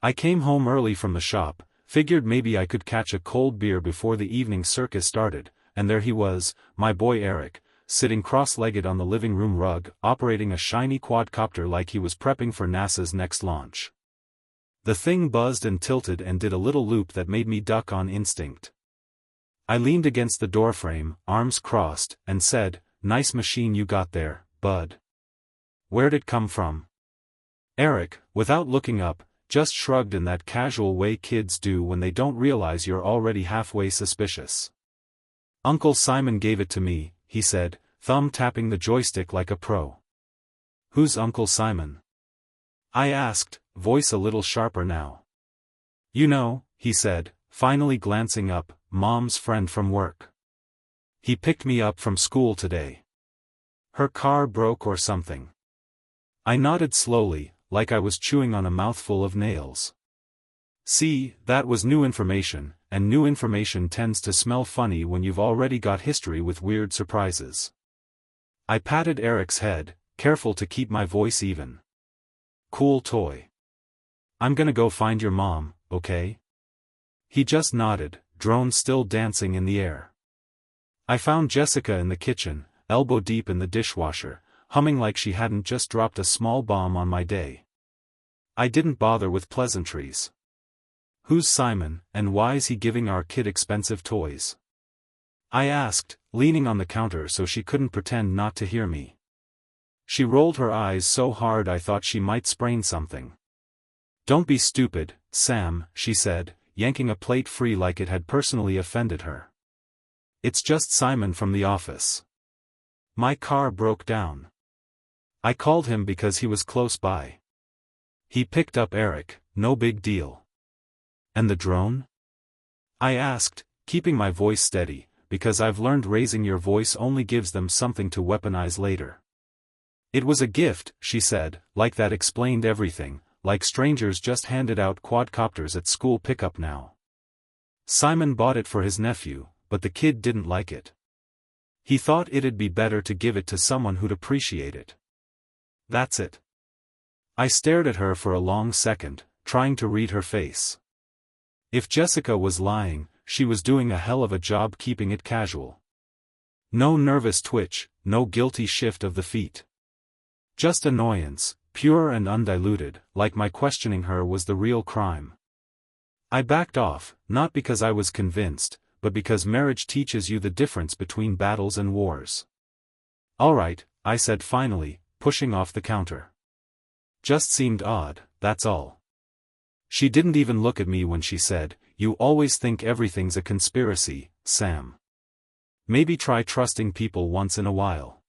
I came home early from the shop, figured maybe I could catch a cold beer before the evening circus started, and there he was, my boy Eric, sitting cross-legged on the living room rug, operating a shiny quadcopter like he was prepping for NASA's next launch. The thing buzzed and tilted and did a little loop that made me duck on instinct. I leaned against the doorframe, arms crossed, and said, "Nice machine you got there, bud. Where'd it come from?" Eric, without looking up, just shrugged in that casual way kids do when they don't realize you're already halfway suspicious. "Uncle Simon gave it to me," he said, thumb tapping the joystick like a pro. "Who's Uncle Simon?" I asked, voice a little sharper now. "You know," he said, finally glancing up, "Mom's friend from work. He picked me up from school today. Her car broke or something." I nodded slowly, like I was chewing on a mouthful of nails. See, that was new information, and new information tends to smell funny when you've already got history with weird surprises. I patted Eric's head, careful to keep my voice even. "Cool toy. I'm gonna go find your mom, okay?" He just nodded, drone still dancing in the air. I found Jessica in the kitchen, elbow deep in the dishwasher, humming like she hadn't just dropped a small bomb on my day. I didn't bother with pleasantries. "Who's Simon, and why's he giving our kid expensive toys?" I asked, leaning on the counter so she couldn't pretend not to hear me. She rolled her eyes so hard I thought she might sprain something. "Don't be stupid, Sam," she said, yanking a plate free like it had personally offended her. "It's just Simon from the office. My car broke down. I called him because he was close by. He picked up Eric, no big deal." "And the drone?" I asked, keeping my voice steady, because I've learned raising your voice only gives them something to weaponize later. "It was a gift," she said, like that explained everything, like strangers just handed out quadcopters at school pickup now. "Simon bought it for his nephew, but the kid didn't like it. He thought it'd be better to give it to someone who'd appreciate it. That's it." I stared at her for a long second, trying to read her face. If Jessica was lying, she was doing a hell of a job keeping it casual. No nervous twitch, no guilty shift of the feet. Just annoyance, pure and undiluted, like my questioning her was the real crime. I backed off, not because I was convinced, but because marriage teaches you the difference between battles and wars. "All right," I said finally, pushing off the counter. "Just seemed odd, that's all." She didn't even look at me when she said, "You always think everything's a conspiracy, Sam. Maybe try trusting people once in a while."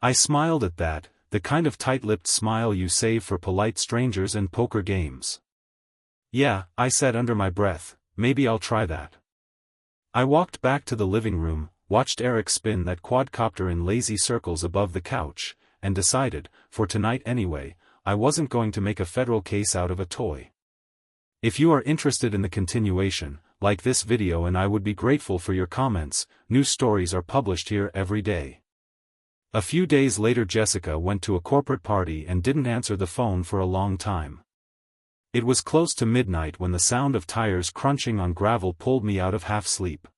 I smiled at that, the kind of tight-lipped smile you save for polite strangers and poker games. "Yeah," I said under my breath, "maybe I'll try that." I walked back to the living room, watched Eric spin that quadcopter in lazy circles above the couch, and decided, for tonight anyway, I wasn't going to make a federal case out of a toy. If you are interested in the continuation, like this video and I would be grateful for your comments. New stories are published here every day. A few days later Jessica went to a corporate party and didn't answer the phone for a long time. It was close to midnight when the sound of tires crunching on gravel pulled me out of half-sleep.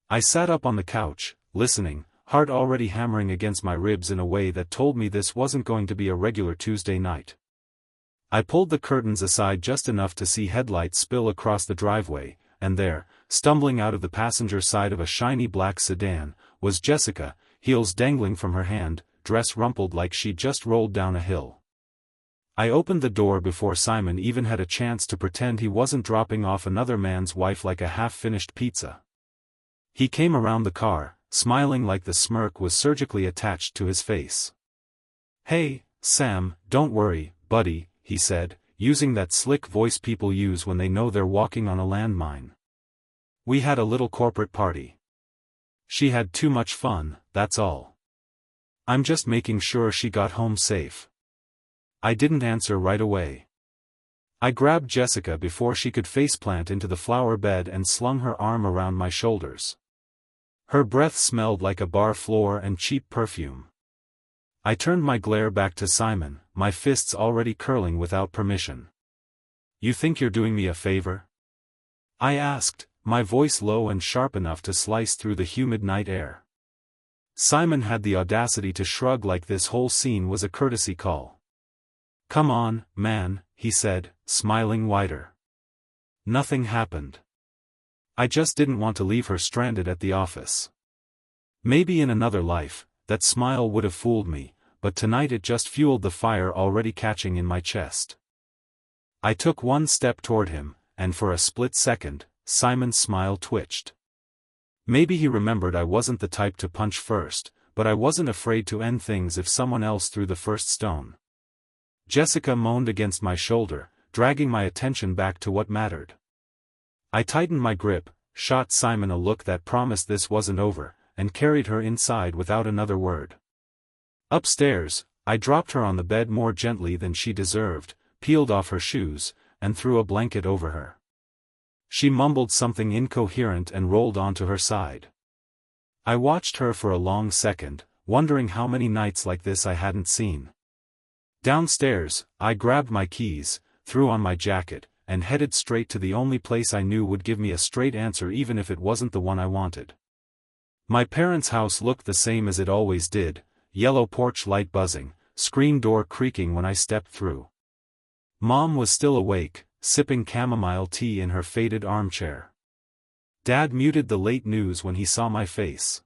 I sat up on the couch, listening, heart already hammering against my ribs in a way that told me this wasn't going to be a regular Tuesday night. I pulled the curtains aside just enough to see headlights spill across the driveway, and there, stumbling out of the passenger side of a shiny black sedan, was Jessica, heels dangling from her hand, dress rumpled like she'd just rolled down a hill. I opened the door before Simon even had a chance to pretend he wasn't dropping off another man's wife like a half-finished pizza. He came around the car, smiling like the smirk was surgically attached to his face. "Hey, Sam, don't worry, buddy," he said, using that slick voice people use when they know they're walking on a landmine. "We had a little corporate party. She had too much fun, that's all. I'm just making sure she got home safe." I didn't answer right away. I grabbed Jessica before she could faceplant into the flower bed and slung her arm around my shoulders. Her breath smelled like a bar floor and cheap perfume. I turned my glare back to Simon, my fists already curling without permission. You think you're doing me a favor? I asked, my voice low and sharp enough to slice through the humid night air. Simon had the audacity to shrug like this whole scene was a courtesy call. Come on, man, he said, smiling wider. Nothing happened. I just didn't want to leave her stranded at the office. Maybe in another life, that smile would have fooled me, but tonight it just fueled the fire already catching in my chest. I took one step toward him, and for a split second, Simon's smile twitched. Maybe he remembered I wasn't the type to punch first, but I wasn't afraid to end things if someone else threw the first stone. Jessica moaned against my shoulder, dragging my attention back to what mattered. I tightened my grip, shot Simon a look that promised this wasn't over, and carried her inside without another word. Upstairs, I dropped her on the bed more gently than she deserved, peeled off her shoes, and threw a blanket over her. She mumbled something incoherent and rolled onto her side. I watched her for a long second, wondering how many nights like this I hadn't seen. Downstairs, I grabbed my keys, threw on my jacket, and headed straight to the only place I knew would give me a straight answer even if it wasn't the one I wanted. My parents' house looked the same as it always did, yellow porch light buzzing, screen door creaking when I stepped through. Mom was still awake, sipping chamomile tea in her faded armchair. Dad muted the late news when he saw my face.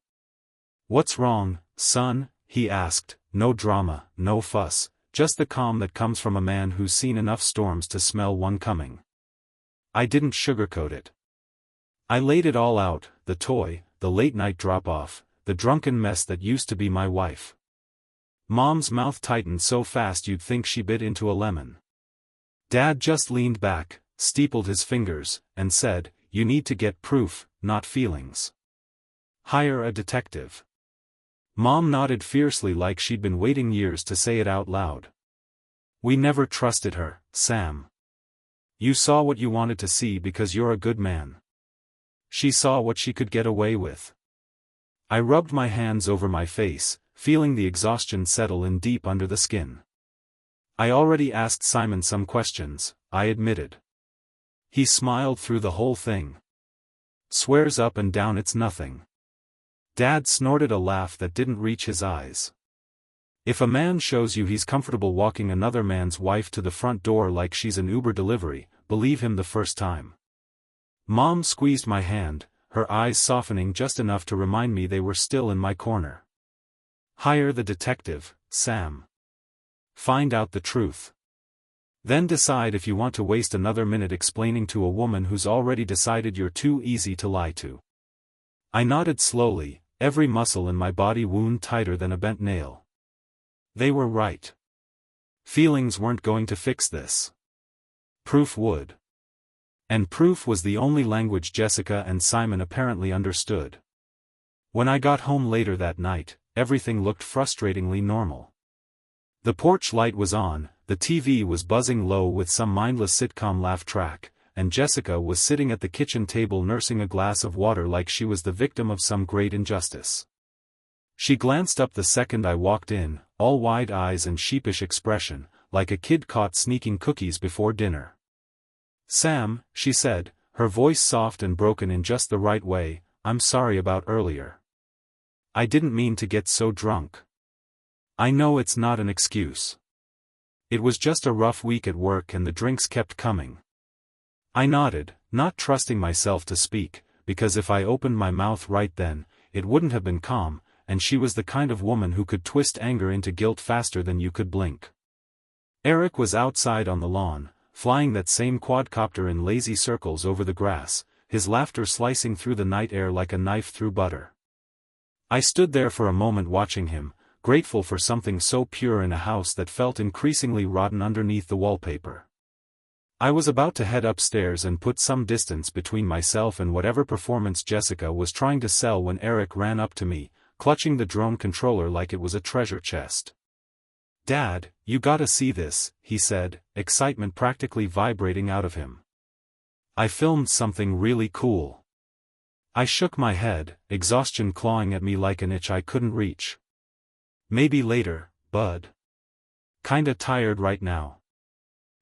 What's wrong, son? He asked, no drama, no fuss, just the calm that comes from a man who's seen enough storms to smell one coming. I didn't sugarcoat it. I laid it all out, the toy, the late-night drop-off, the drunken mess that used to be my wife. Mom's mouth tightened so fast you'd think she bit into a lemon. Dad just leaned back, steepled his fingers, and said, you need to get proof, not feelings. Hire a detective. Mom nodded fiercely like she'd been waiting years to say it out loud. We never trusted her, Sam. You saw what you wanted to see because you're a good man. She saw what she could get away with. I rubbed my hands over my face, feeling the exhaustion settle in deep under the skin. I already asked Simon some questions, I admitted. He smiled through the whole thing. Swears up and down it's nothing. Dad snorted a laugh that didn't reach his eyes. If a man shows you he's comfortable walking another man's wife to the front door like she's an Uber delivery, believe him the first time. Mom squeezed my hand, her eyes softening just enough to remind me they were still in my corner. Hire the detective, Sam. Find out the truth. Then decide if you want to waste another minute explaining to a woman who's already decided you're too easy to lie to. I nodded slowly, every muscle in my body wound tighter than a bent nail. They were right. Feelings weren't going to fix this. Proof would. And proof was the only language Jessica and Simon apparently understood. When I got home later that night, everything looked frustratingly normal. The porch light was on, the TV was buzzing low with some mindless sitcom laugh track, and Jessica was sitting at the kitchen table nursing a glass of water like she was the victim of some great injustice. She glanced up the second I walked in, all wide eyes and sheepish expression, like a kid caught sneaking cookies before dinner. Sam, she said, her voice soft and broken in just the right way, I'm sorry about earlier. I didn't mean to get so drunk. I know it's not an excuse. It was just a rough week at work and the drinks kept coming. I nodded, not trusting myself to speak, because if I opened my mouth right then, it wouldn't have been calm, and she was the kind of woman who could twist anger into guilt faster than you could blink. Eric was outside on the lawn, flying that same quadcopter in lazy circles over the grass, his laughter slicing through the night air like a knife through butter. I stood there for a moment watching him, grateful for something so pure in a house that felt increasingly rotten underneath the wallpaper. I was about to head upstairs and put some distance between myself and whatever performance Jessica was trying to sell when Eric ran up to me, clutching the drone controller like it was a treasure chest. Dad, you gotta see this, he said, excitement practically vibrating out of him. I filmed something really cool. I shook my head, exhaustion clawing at me like an itch I couldn't reach. Maybe later, bud. Kinda tired right now.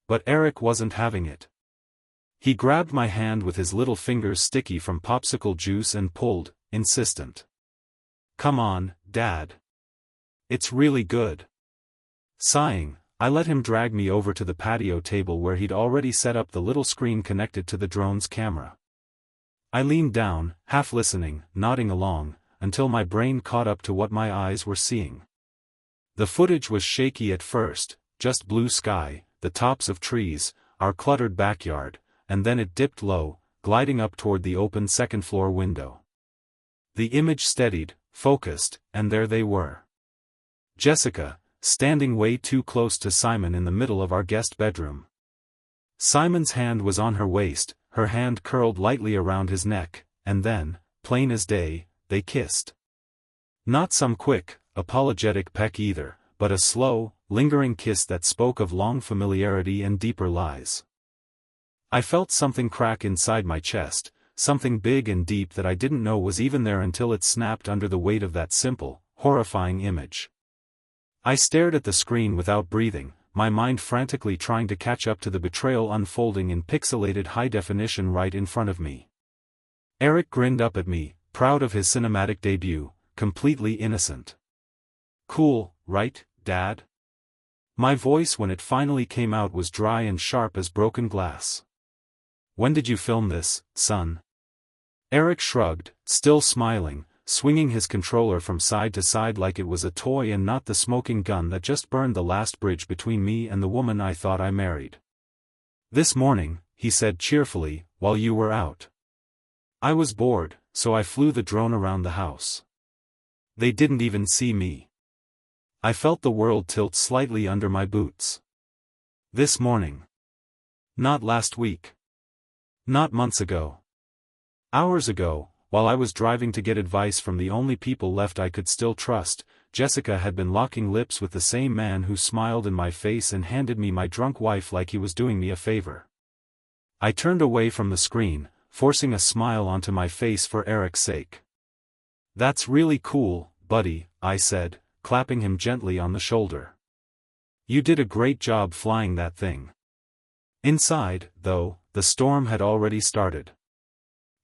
But Eric wasn't having it. He grabbed my hand with his little fingers sticky from popsicle juice and pulled, insistent. "Come on, Dad. It's really good." Sighing, I let him drag me over to the patio table where he'd already set up the little screen connected to the drone's camera. I leaned down, half listening, nodding along, until my brain caught up to what my eyes were seeing. The footage was shaky at first, just blue sky, the tops of trees, our cluttered backyard, and then it dipped low, gliding up toward the open second-floor window. The image steadied, focused, and there they were. Jessica, standing way too close to Simon in the middle of our guest bedroom. Simon's hand was on her waist, her hand curled lightly around his neck, and then, plain as day, they kissed. Not some quick, apologetic peck either, but a slow, lingering kiss that spoke of long familiarity and deeper lies. I felt something crack inside my chest, something big and deep that I didn't know was even there until it snapped under the weight of that simple, horrifying image. I stared at the screen without breathing, my mind frantically trying to catch up to the betrayal unfolding in pixelated high definition right in front of me. Eric grinned up at me, proud of his cinematic debut, completely innocent. "Cool, right, Dad?" My voice when it finally came out was dry and sharp as broken glass. "When did you film this, son?" Eric shrugged, still smiling, swinging his controller from side to side like it was a toy and not the smoking gun that just burned the last bridge between me and the woman I thought I married. "This morning," he said cheerfully, "while you were out. I was bored, so I flew the drone around the house. They didn't even see me." I felt the world tilt slightly under my boots. This morning. Not last week. Not months ago. Hours ago, while I was driving to get advice from the only people left I could still trust, Jessica had been locking lips with the same man who smiled in my face and handed me my drunk wife like he was doing me a favor. I turned away from the screen, forcing a smile onto my face for Eric's sake. "That's really cool, buddy," I said, clapping him gently on the shoulder. "You did a great job flying that thing." Inside, though, the storm had already started.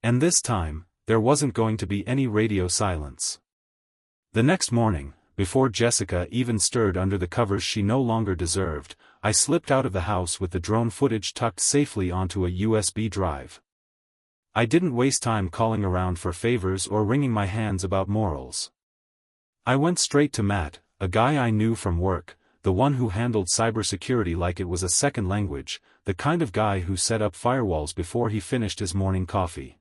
And this time, there wasn't going to be any radio silence. The next morning, before Jessica even stirred under the covers she no longer deserved, I slipped out of the house with the drone footage tucked safely onto a USB drive. I didn't waste time calling around for favors or wringing my hands about morals. I went straight to Matt, a guy I knew from work, the one who handled cybersecurity like it was a second language, the kind of guy who set up firewalls before he finished his morning coffee.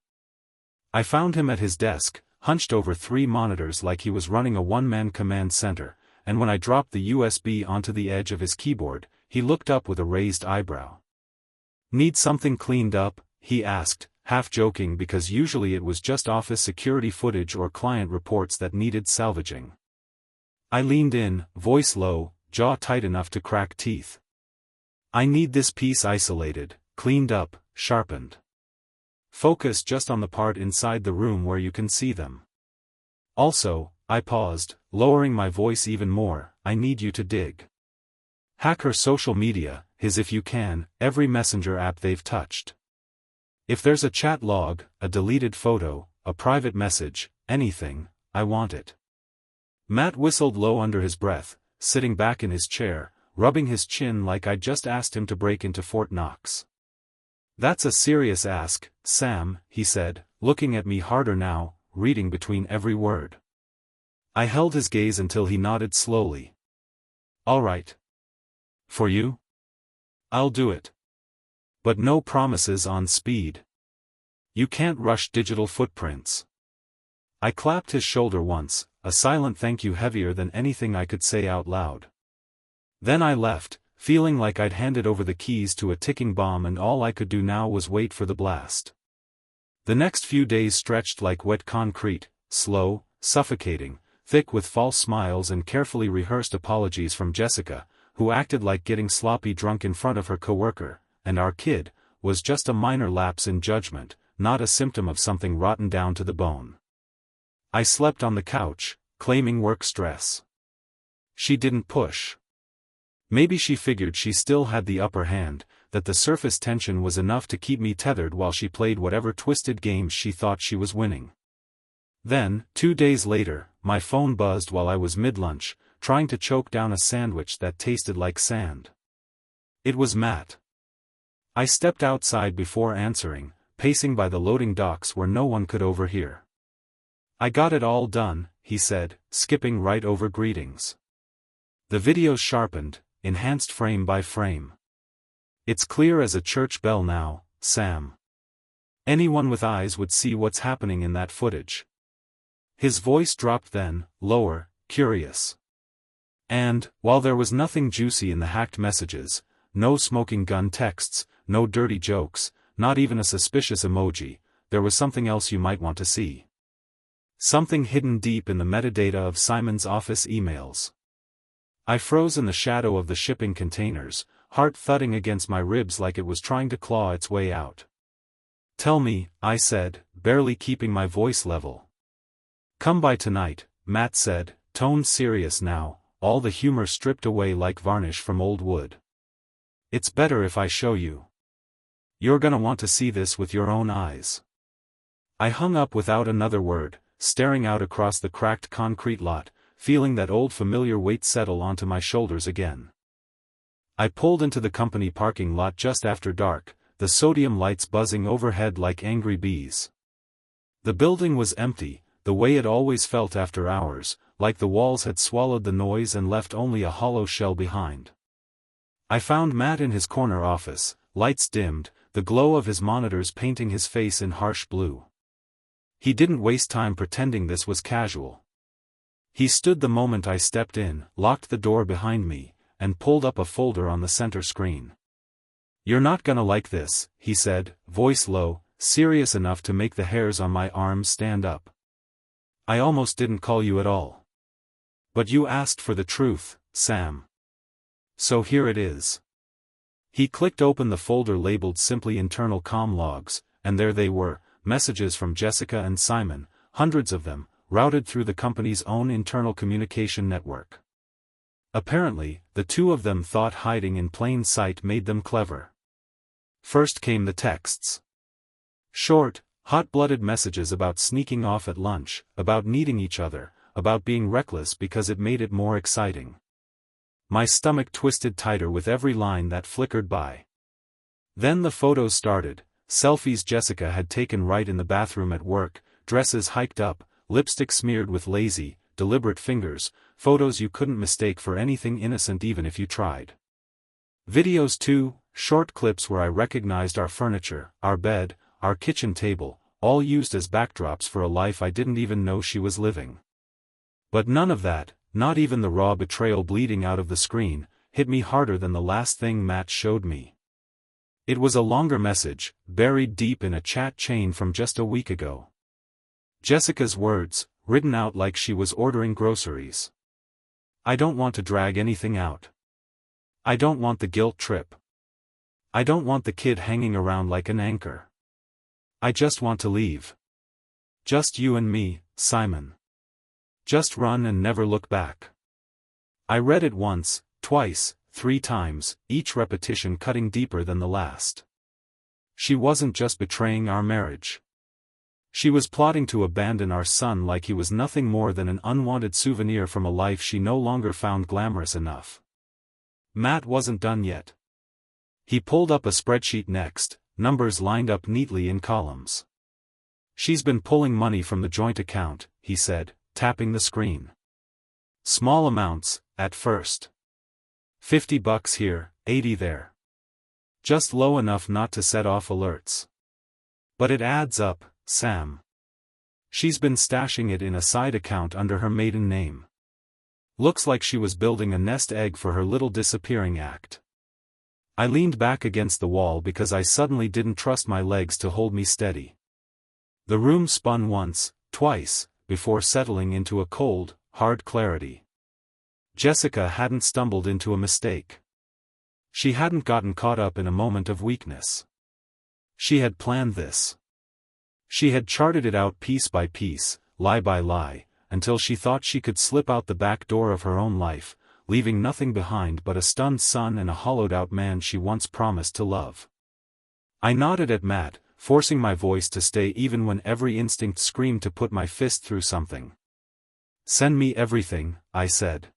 I found him at his desk, hunched over 3 monitors like he was running a one-man command center, and when I dropped the USB onto the edge of his keyboard, he looked up with a raised eyebrow. "Need something cleaned up?" he asked, half joking because usually it was just office security footage or client reports that needed salvaging. I leaned in, voice low, jaw tight enough to crack teeth. "I need this piece isolated, cleaned up, sharpened. Focus just on the part inside the room where you can see them. Also," I paused, lowering my voice even more, "I need you to dig. Hack her social media, his if you can, every messenger app they've touched. If there's a chat log, a deleted photo, a private message, anything, I want it." Matt whistled low under his breath, sitting back in his chair, rubbing his chin like I'd just asked him to break into Fort Knox. "That's a serious ask, Sam," he said, looking at me harder now, reading between every word. I held his gaze until he nodded slowly. "All right. For you? I'll do it. But no promises on speed. You can't rush digital footprints." I clapped his shoulder once, a silent thank you heavier than anything I could say out loud. Then I left, feeling like I'd handed over the keys to a ticking bomb and all I could do now was wait for the blast. The next few days stretched like wet concrete, slow, suffocating, thick with false smiles and carefully rehearsed apologies from Jessica, who acted like getting sloppy drunk in front of her coworker, and our kid, was just a minor lapse in judgment, not a symptom of something rotten down to the bone. I slept on the couch, claiming work stress. She didn't push. Maybe she figured she still had the upper hand, that the surface tension was enough to keep me tethered while she played whatever twisted games she thought she was winning. Then, 2 days later, my phone buzzed while I was mid-lunch, trying to choke down a sandwich that tasted like sand. It was Matt. I stepped outside before answering, pacing by the loading docks where no one could overhear. "I got it all done," he said, skipping right over greetings. The videos sharpened, enhanced frame by frame. "It's clear as a church bell now, Sam. Anyone with eyes would see what's happening in that footage." His voice dropped then, lower, curious. And, while there was nothing juicy in the hacked messages, no smoking gun texts, no dirty jokes, not even a suspicious emoji, there was something else you might want to see. Something hidden deep in the metadata of Simon's office emails. I froze in the shadow of the shipping containers, heart thudding against my ribs like it was trying to claw its way out. "Tell me," I said, barely keeping my voice level. "Come by tonight," Matt said, tone serious now, all the humor stripped away like varnish from old wood. "It's better if I show you. You're gonna want to see this with your own eyes." I hung up without another word, staring out across the cracked concrete lot, feeling that old familiar weight settle onto my shoulders again. I pulled into the company parking lot just after dark, the sodium lights buzzing overhead like angry bees. The building was empty, the way it always felt after hours, like the walls had swallowed the noise and left only a hollow shell behind. I found Matt in his corner office, lights dimmed, the glow of his monitors painting his face in harsh blue. He didn't waste time pretending this was casual. He stood the moment I stepped in, locked the door behind me, and pulled up a folder on the center screen. "You're not gonna like this," he said, voice low, serious enough to make the hairs on my arms stand up. "I almost didn't call you at all. But you asked for the truth, Sam. So here it is." He clicked open the folder labeled simply Internal Comm Logs, and there they were, messages from Jessica and Simon, hundreds of them, routed through the company's own internal communication network. Apparently, the two of them thought hiding in plain sight made them clever. First came the texts. Short, hot-blooded messages about sneaking off at lunch, about needing each other, about being reckless because it made it more exciting. My stomach twisted tighter with every line that flickered by. Then the photos started, selfies Jessica had taken right in the bathroom at work, dresses hiked up, lipstick smeared with lazy, deliberate fingers, photos you couldn't mistake for anything innocent even if you tried. Videos too, short clips where I recognized our furniture, our bed, our kitchen table, all used as backdrops for a life I didn't even know she was living. But none of that, not even the raw betrayal bleeding out of the screen, hit me harder than the last thing Matt showed me. It was a longer message, buried deep in a chat chain from just a week ago. Jessica's words, written out like she was ordering groceries. "I don't want to drag anything out. I don't want the guilt trip. I don't want the kid hanging around like an anchor. I just want to leave. Just you and me, Simon. Just run and never look back." I read it once, twice, 3 times, each repetition cutting deeper than the last. She wasn't just betraying our marriage. She was plotting to abandon our son like he was nothing more than an unwanted souvenir from a life she no longer found glamorous enough. Matt wasn't done yet. He pulled up a spreadsheet next, numbers lined up neatly in columns. "She's been pulling money from the joint account," he said, tapping the screen. "Small amounts, at first. $50 here, 80 there. Just low enough not to set off alerts. But it adds up, Sam. She's been stashing it in a side account under her maiden name. Looks like she was building a nest egg for her little disappearing act." I leaned back against the wall because I suddenly didn't trust my legs to hold me steady. The room spun once, twice, before settling into a cold, hard clarity. Jessica hadn't stumbled into a mistake. She hadn't gotten caught up in a moment of weakness. She had planned this. She had charted it out piece by piece, lie by lie, until she thought she could slip out the back door of her own life, leaving nothing behind but a stunned son and a hollowed-out man she once promised to love. I nodded at Matt, forcing my voice to stay even when every instinct screamed to put my fist through something. "Send me everything," I said.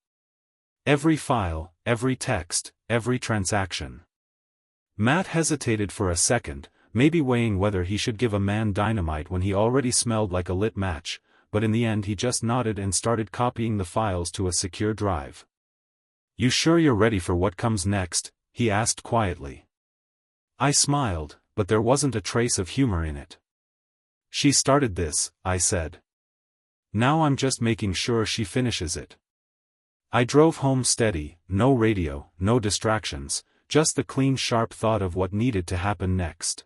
"Every file, every text, every transaction." Matt hesitated for a second, maybe weighing whether he should give a man dynamite when he already smelled like a lit match, but in the end he just nodded and started copying the files to a secure drive. "You sure you're ready for what comes next?" he asked quietly. I smiled, but there wasn't a trace of humor in it. "She started this," I said. "Now I'm just making sure she finishes it." I drove home steady, no radio, no distractions, just the clean sharp thought of what needed to happen next.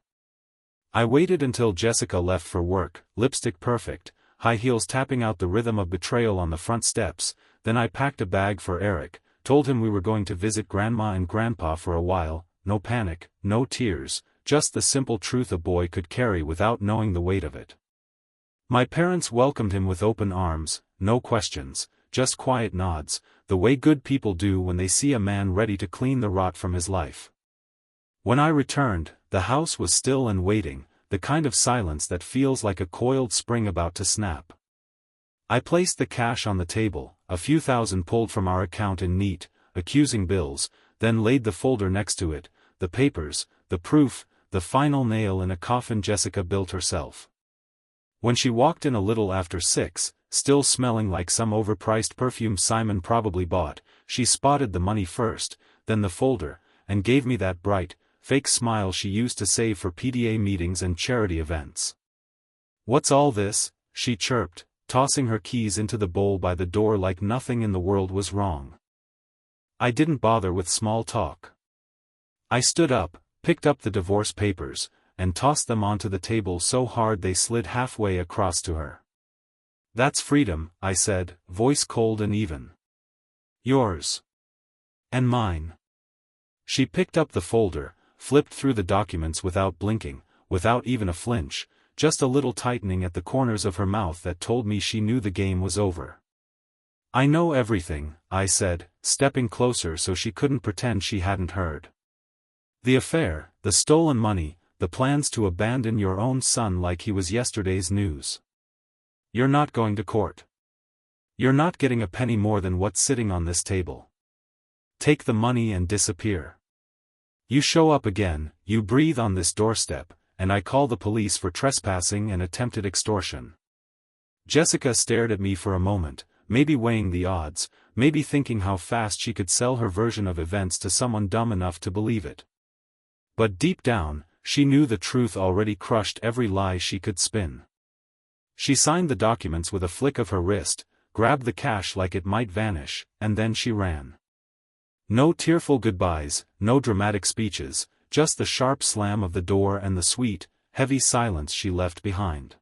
I waited until Jessica left for work, lipstick perfect, high heels tapping out the rhythm of Betrayal on the front steps, then I packed a bag for Eric, told him we were going to visit Grandma and Grandpa for a while, no panic, no tears, just the simple truth a boy could carry without knowing the weight of it. My parents welcomed him with open arms, no questions, just quiet nods, the way good people do when they see a man ready to clean the rot from his life. When I returned, the house was still and waiting, the kind of silence that feels like a coiled spring about to snap. I placed the cash on the table, a few thousand pulled from our account in neat, accusing bills, then laid the folder next to it, the papers, the proof, the final nail in a coffin Jessica built herself. When she walked in a little after 6, still smelling like some overpriced perfume Simon probably bought, she spotted the money first, then the folder, and gave me that bright, fake smile she used to save for PDA meetings and charity events. "What's all this?" she chirped, tossing her keys into the bowl by the door like nothing in the world was wrong. I didn't bother with small talk. I stood up, picked up the divorce papers, and tossed them onto the table so hard they slid halfway across to her. "That's freedom," I said, voice cold and even. "Yours. And mine." She picked up the folder, flipped through the documents without blinking, without even a flinch, just a little tightening at the corners of her mouth that told me she knew the game was over. "I know everything," I said, stepping closer so she couldn't pretend she hadn't heard. "The affair, the stolen money, the plans to abandon your own son like he was yesterday's news. You're not going to court. You're not getting a penny more than what's sitting on this table. Take the money and disappear. You show up again, you breathe on this doorstep, and I call the police for trespassing and attempted extortion." Jessica stared at me for a moment, maybe weighing the odds, maybe thinking how fast she could sell her version of events to someone dumb enough to believe it. But deep down, she knew the truth already crushed every lie she could spin. She signed the documents with a flick of her wrist, grabbed the cash like it might vanish, and then she ran. No tearful goodbyes, no dramatic speeches, just the sharp slam of the door and the sweet, heavy silence she left behind.